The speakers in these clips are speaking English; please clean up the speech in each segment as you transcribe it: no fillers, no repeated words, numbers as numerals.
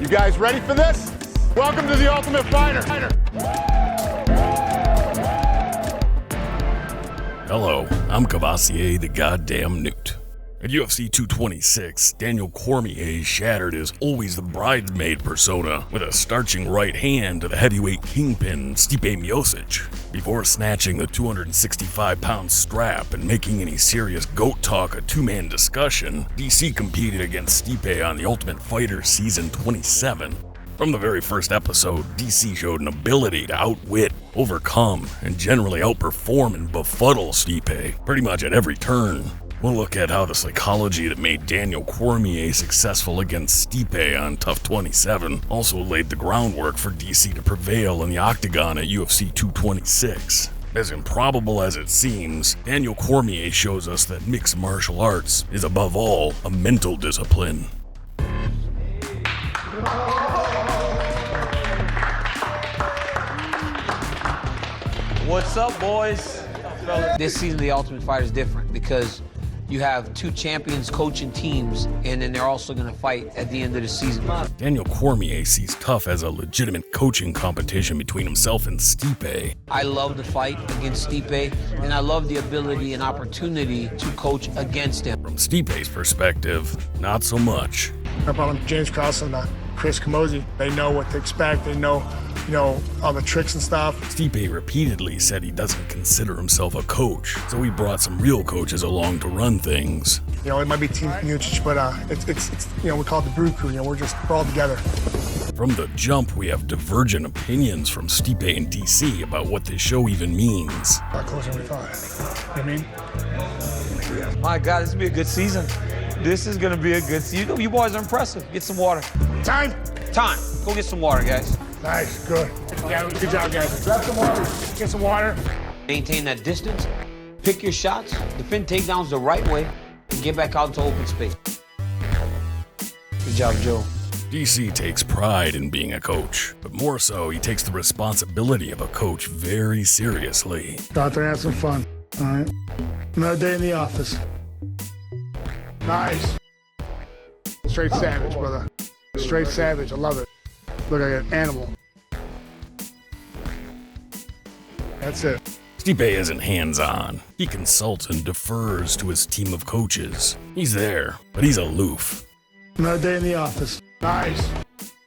You guys ready for this? Welcome to the Ultimate Fighter. Hello, I'm Cavassier the goddamn Newt. At UFC 226, Daniel Cormier shattered his always the bridesmaid persona with a starching right hand to the heavyweight kingpin Stipe Miocic, before snatching the 265-pound strap and making any serious GOAT talk a two-man discussion. DC competed against Stipe on The Ultimate Fighter Season 27. From the very first episode, DC showed an ability to outwit, overcome, and generally outperform and befuddle Stipe pretty much at every turn. We'll look at how the psychology that made Daniel Cormier successful against Stipe on TUF 27 also laid the groundwork for DC to prevail in the octagon at UFC 226. As improbable as it seems, Daniel Cormier shows us that mixed martial arts is above all a mental discipline. What's up, boys? This season of The Ultimate Fighter is different because you have two champions coaching teams, and then they're also going to fight at the end of the season. Daniel Cormier sees TUF as a legitimate coaching competition between himself and Stipe. I love the fight against Stipe, and I love the ability and opportunity to coach against him. From Stipe's perspective, not so much. I brought him James Cross and Chris Camozzi. They know what to expect. They know, all the tricks and stuff. Stipe repeatedly said he doesn't consider himself a coach, so he brought some real coaches along to run things. It might be Team Miocic, but it's we call it the Brew Crew. We're all together. From the jump, we have divergent opinions from Stipe and DC about what this show even means. A lot closer than we thought. You know what I mean? My God, this is going to be a good season. This is going to be a good season. You boys are impressive. Get some water. Time. Go get some water, guys. Nice, good. Yeah, good job, guys. Grab some water. Get some water. Maintain that distance. Pick your shots. Defend takedowns the right way. And get back out into open space. Good job, Joe. DC takes pride in being a coach, but more so, he takes the responsibility of a coach very seriously. Go out there and have some fun, all right? Another day in the office. Nice. Straight savage, brother. Straight savage, I love it. Look like an animal. That's it. Stipe isn't hands-on. He consults and defers to his team of coaches. He's there, but he's aloof. Another day in the office. Nice.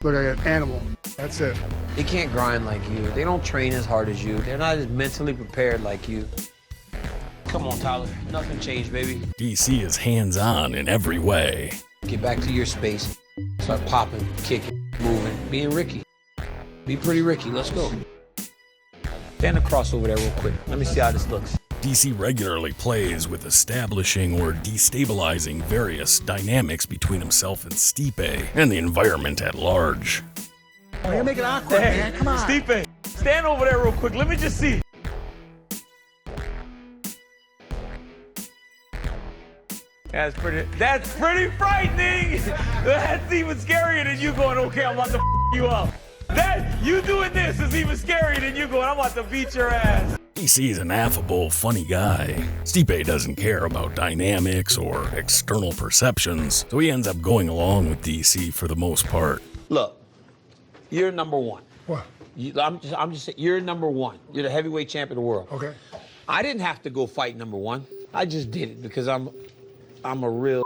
Look like an animal. That's it. They can't grind like you. They don't train as hard as you. They're not as mentally prepared like you. Come on, Tyler. Nothing changed, baby. DC is hands-on in every way. Get back to your space. Start popping, kicking, moving, being Ricky. Be pretty Ricky. Let's go. Stand across over there real quick. Let me see how this looks. DC regularly plays with establishing or destabilizing various dynamics between himself and Stipe and the environment at large. You're gonna make it awkward, man. Come on. Stipe, stand over there real quick. Let me just see. That's pretty frightening. That's even scarier than you going, okay, I'm about to you up. You doing this is even scarier than you going, I'm about to beat your ass. DC is an affable, funny guy. Stipe doesn't care about dynamics or external perceptions, so he ends up going along with DC for the most part. Look, you're number one. What? I'm just saying, you're number one. You're the heavyweight champion of the world. Okay. I didn't have to go fight number one. I just did it because I'm a real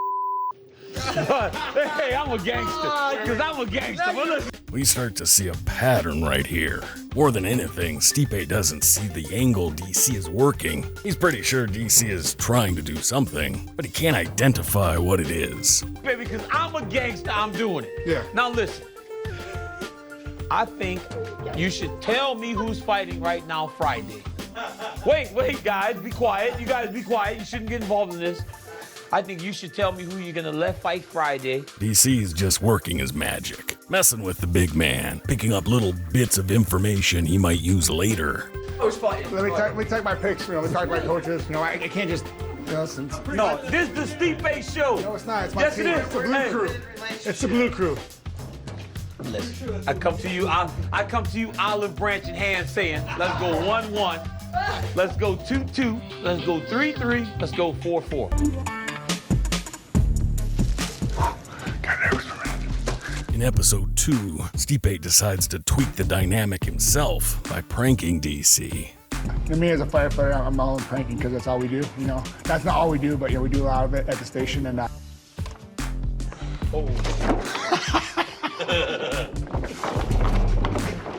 but, hey, I'm a gangster. Because I'm a gangster. But listen. We start to see a pattern right here. More than anything, Stipe doesn't see the angle DC is working. He's pretty sure DC is trying to do something, but he can't identify what it is. Baby, because I'm a gangster, I'm doing it. Yeah. Now listen. I think you should tell me who's fighting right now Friday. Wait, guys, be quiet. You guys be quiet. You shouldn't get involved in this. I think you should tell me who you're gonna let fight Friday. DC's just working his magic, messing with the big man, picking up little bits of information he might use later. Who's fighting? Let me take my picks. Let me talk to my coaches. I can't just. No, this is the Stipe show. No, it's not. It's my yes, team. It is. It's the Blue Crew. It's the Blue Crew. Listen, I come to you olive branch in hand saying, let's go 1-1, let's go 2-2, let's go 3-3, let's go 4-4. In episode 2, Stipe decides to tweak the dynamic himself by pranking DC. To me as a firefighter, I'm all in pranking because that's all we do, you know. That's not all we do, but we do a lot of it at the station and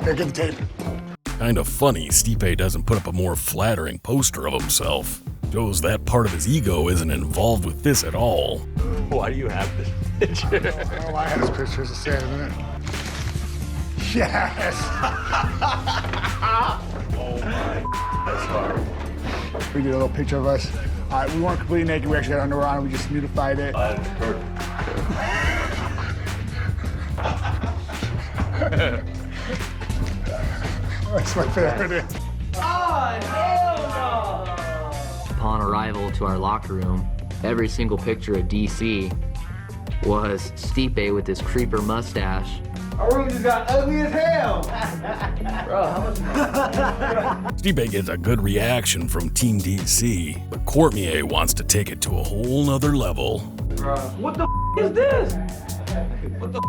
Here, get the tape. Kind of funny Stipe doesn't put up a more flattering poster of himself. Shows that part of his ego isn't involved with this at all. Why do you have this picture? I don't know why I have this picture, just say it in a minute. Yes! Oh my, that's hard. We did a little picture of us. We weren't completely naked, we actually had underwear on, we just nudified it. That's my favorite. Upon arrival to our locker room, every single picture of DC was Stipe with his creeper mustache. Our room just got ugly as hell. Bro, how much? Stipe gets a good reaction from Team DC, but Cormier wants to take it to a whole nother level. What the is this? What the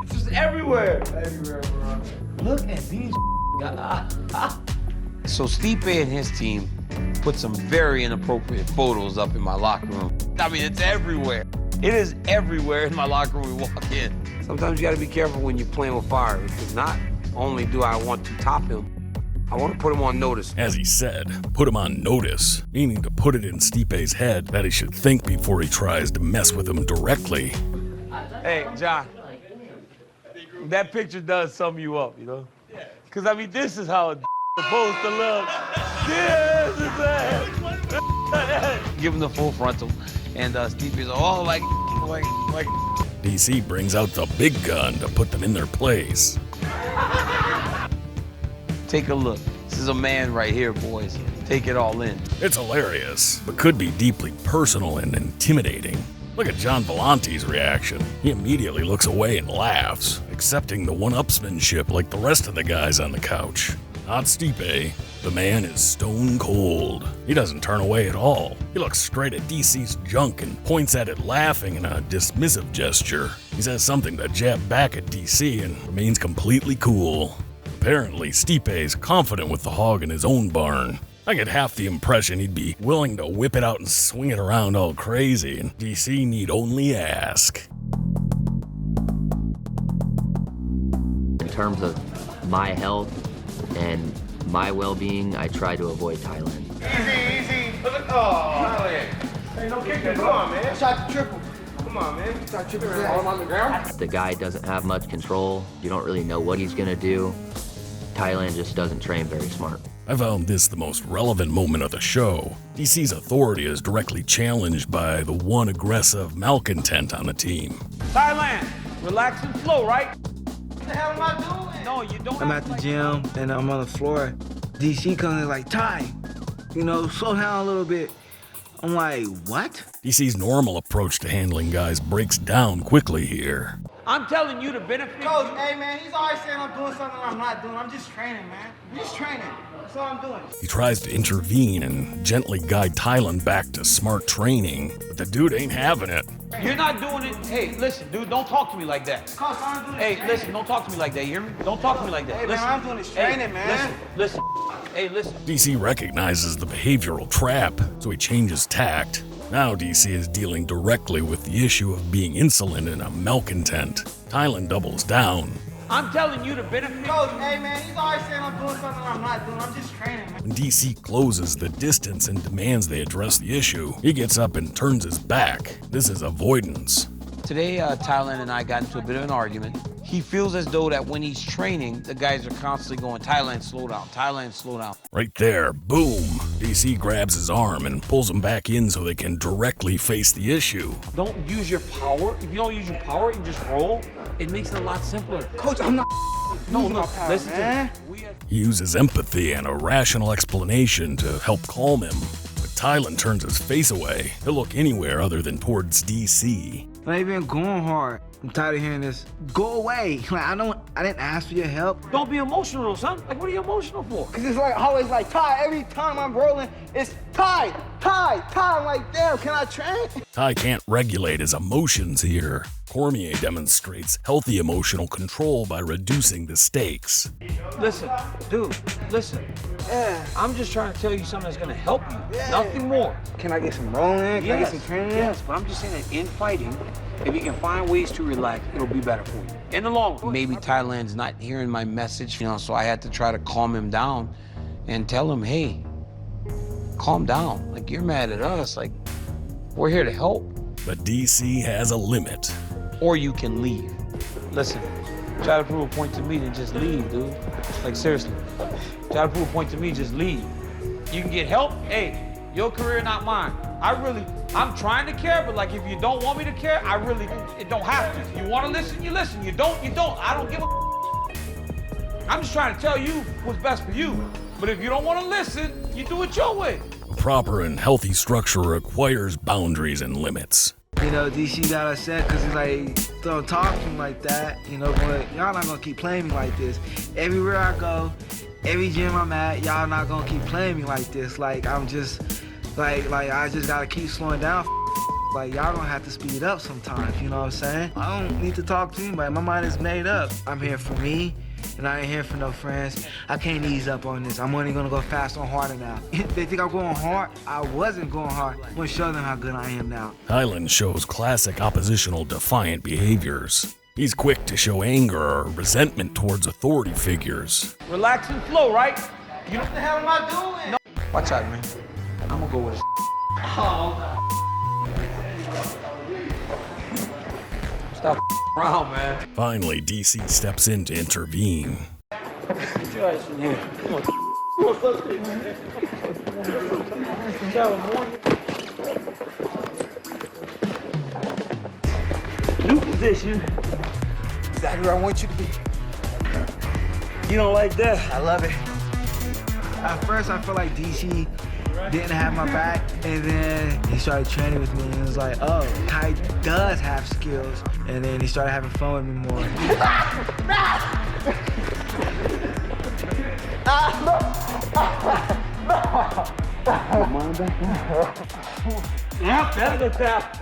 It's just everywhere. Everywhere, bro. Look at these guys. So Stipe and his team put some very inappropriate photos up in my locker room. I mean, it's everywhere. It is everywhere in my locker room we walk in. Sometimes you gotta be careful when you're playing with fire, because not only do I want to top him, I want to put him on notice. As he said, put him on notice, meaning to put it in Stipe's head that he should think before he tries to mess with him directly. Hey, John, that picture does sum you up, you know? Because, I mean, this is how it's supposed to look. This is it. Give him the full frontal, and Stipe's all like. DC brings out the big gun to put them in their place. Take a look. This is a man right here, boys. Take it all in. It's hilarious, but could be deeply personal and intimidating. Look at John Volante's reaction. He immediately looks away and laughs, accepting the one-upsmanship like the rest of the guys on the couch. Not Stipe. The man is stone cold. He doesn't turn away at all. He looks straight at DC's junk and points at it laughing in a dismissive gesture. He says something to jab back at DC and remains completely cool. Apparently, Stipe is confident with the hog in his own barn. I get half the impression he'd be willing to whip it out and swing it around all crazy, and DC need only ask. In terms of my health and my well-being, I try to avoid Thailand. Easy. Oh, hey, no kicking. Come on, man. Shot the triple. Come on, man. Shot triple. All on the ground. The guy doesn't have much control. You don't really know what he's gonna do. Thailand just doesn't train very smart. I found this the most relevant moment of the show. DC's authority is directly challenged by the one aggressive malcontent on the team. Thailand, relax and flow, right? What the hell am I doing? No, you don't. I'm at the gym and I'm on the floor. DC comes in like, Ty, slow down a little bit. I'm like, what? DC's normal approach to handling guys breaks down quickly here. I'm telling you to benefit. Coach, hey, man, he's always saying I'm doing something I'm not doing. I'm just training, man. I'm just training. That's all I'm doing. He tries to intervene and gently guide Thailand back to smart training, but the dude ain't having it. You're not doing it. Hey, listen, dude, don't talk to me like that. Coach, I'm doing this Hey, training. listen, don't talk to me like that. You hear me? Don't talk to me like that. Hey, listen. man, I'm doing this training, man. Listen. Hey, listen. DC recognizes the behavioral trap, so he changes tact. Now DC is dealing directly with the issue of being insolent and a malcontent. Thailand doubles down. I'm telling you to benefit. Coach, hey, man, he's always saying I'm doing something I'm not doing. I'm just training, man. When DC closes the distance and demands they address the issue, he gets up and turns his back. This is avoidance. Today, Thailand and I got into a bit of an argument. He feels as though that when he's training, the guys are constantly going, Thailand, slow down, Thailand, slow down. Right there, boom! DC grabs his arm and pulls him back in so they can directly face the issue. Don't use your power. If you don't use your power and just roll, it makes it a lot simpler. Coach, I'm not No, my power, listen man. to me. He uses empathy and a rational explanation to help calm him. But Thailand turns his face away. He'll look anywhere other than towards DC. But I ain't been going hard. I'm tired of hearing this. Go away. Like, I didn't ask for your help. Don't be emotional, son. Like, what are you emotional for? Cause it's like always like, Ty, every time I'm rolling, it's Ty. I'm like, damn, can I train? Ty can't regulate his emotions here. Cormier demonstrates healthy emotional control by reducing the stakes. Listen, dude, listen. Yeah. I'm just trying to tell you something that's gonna help you. Yeah. Nothing more. Can I get some rolling? Can I get some training? Yes, but I'm just saying that in fighting, if you can find ways to relax, it'll be better for you. In the long run. Maybe Thailand's not hearing my message, you know, so I had to try to calm him down and tell him, hey, calm down. Like, you're mad at us. Like, we're here to help. But DC has a limit. Or you can leave. Listen, try to prove a point to me, then just leave, dude. Like, seriously. Try to prove a point to me, just leave. You can get help, hey, your career, not mine. I'm trying to care, but like, if you don't want me to care, it don't have to. You want to listen, you listen. You don't. I don't give a I'm just trying to tell you what's best for you. But if you don't want to listen, you do it your way. A proper and healthy structure requires boundaries and limits. You know, DC got upset because he's like, don't talk to him like that, you know, but y'all not gonna keep playing me like this. Everywhere I go, every gym I'm at, y'all not gonna keep playing me like this. Like, I'm just, like I just gotta keep slowing down. Like, y'all gonna have to speed up sometimes, you know what I'm saying? I don't need to talk to anybody. My mind is made up. I'm here for me, and I ain't here for no friends. I can't ease up on this. I'm only gonna go fast on harder now. They think I'm going hard. I wasn't going hard. I'm gonna show them how good I am now. Thailand shows classic oppositional defiant behaviors. He's quick to show anger or resentment towards authority figures. Relax and flow, right? You What the hell am I doing? No. Watch out, man. I'm gonna go with it. Stop around, man. Finally, DC steps in to intervene. Get your ass in here. Come on. New position. Exactly where I want you to be. You don't like that? I love it. At first, I felt like DC didn't have my back, and then he started training with me, and it was like, oh, Kai does have skills, and then he started having fun with me more. Yeah, that's the tap.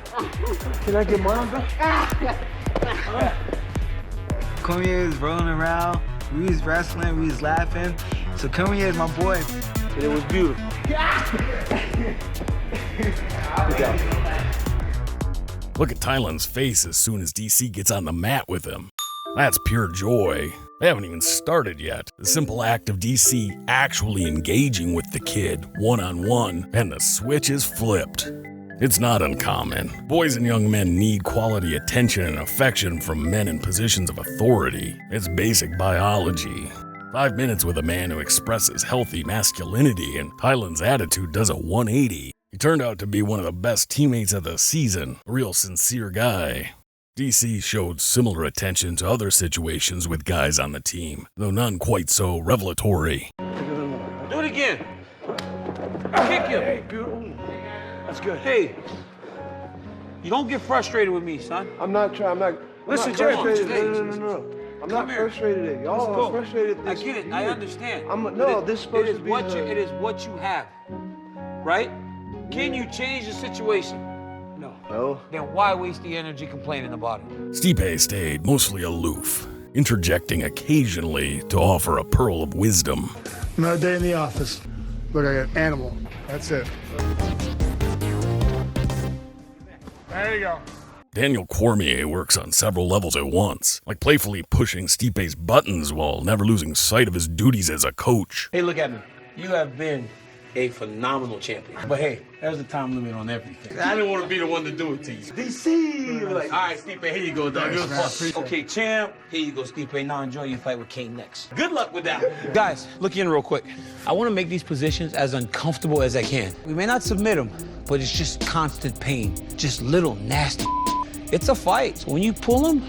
Can I get mine back? Cormier was rolling around, we was wrestling, we was laughing, so Cormier is my boy. It was beautiful. Look at Thailand's face as soon as DC gets on the mat with him. That's pure joy. They haven't even started yet. The simple act of DC actually engaging with the kid one-on-one, and the switch is flipped. It's not uncommon. Boys and young men need quality attention and affection from men in positions of authority. It's basic biology. 5 minutes with a man who expresses healthy masculinity, and Thailand's attitude does a 180. He turned out to be one of the best teammates of the season, a real sincere guy. DC showed similar attention to other situations with guys on the team, though none quite so revelatory. Do it again. Kick him. Beautiful. That's good. Hey, you don't get frustrated with me, son. I'm not trying. Listen, Jerry. No. I'm not frustrated at y'all. I'm frustrated at this. I get it. I understand. This is supposed to be. It is what you have, right? Can you change the situation? No. Then why waste the energy complaining about it? Stipe stayed mostly aloof, interjecting occasionally to offer a pearl of wisdom. Another day in the office. Look like an animal. That's it. There you go. Daniel Cormier works on several levels at once, like playfully pushing Stipe's buttons while never losing sight of his duties as a coach. Hey, look at me. You have been a phenomenal champion. But hey, there's a time limit on everything. I didn't want to be the one to do it to you. DC! Like, all right, Stipe, here you go, dog. It was fun. Okay, champ, here you go, Stipe. Now enjoy your fight with Kane next. Good luck with that. Guys, look in real quick. I want to make these positions as uncomfortable as I can. We may not submit them, but it's just constant pain. Just little nasty. It's a fight. So when you pull them,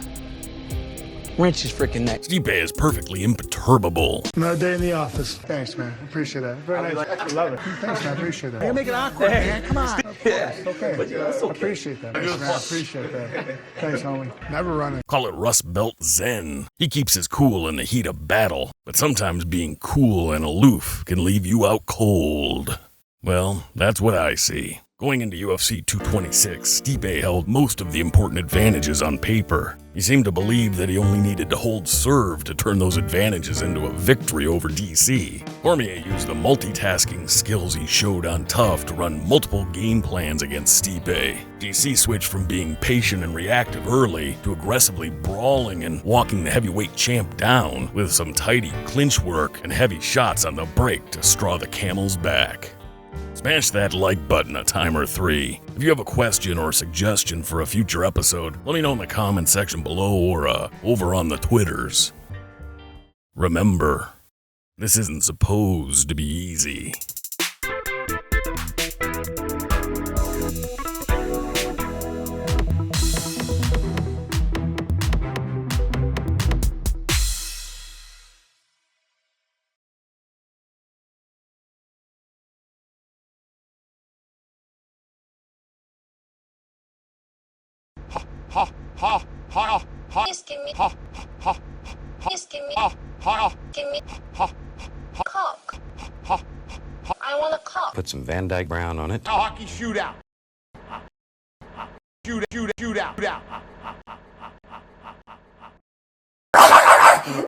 wrench his freaking neck. Stipe is perfectly imperturbable. Another day in the office. Thanks, man. Appreciate that. Very nice. I love it. Thanks, man. Appreciate that. You're making it awkward, man. Come on. Yeah. Okay. I appreciate that. Thanks, man. I appreciate that. Thanks, homie. Never running. Call it Rust Belt Zen. He keeps his cool in the heat of battle, but sometimes being cool and aloof can leave you out cold. Well, that's what I see. Going into UFC 226, Stipe held most of the important advantages on paper. He seemed to believe that he only needed to hold serve to turn those advantages into a victory over DC. Cormier used the multitasking skills he showed on TUF to run multiple game plans against Stipe. DC switched from being patient and reactive early to aggressively brawling and walking the heavyweight champ down with some tidy clinch work and heavy shots on the break to straw the camel's back. Smash that like button a time or 3. If you have a question or a suggestion for a future episode, let me know in the comment section below or over on the Twitters. Remember, this isn't supposed to be easy. Please give me Please give me cock. I want a cock. Put some Van Dyke Brown on it. A hockey shootout. Shoot out.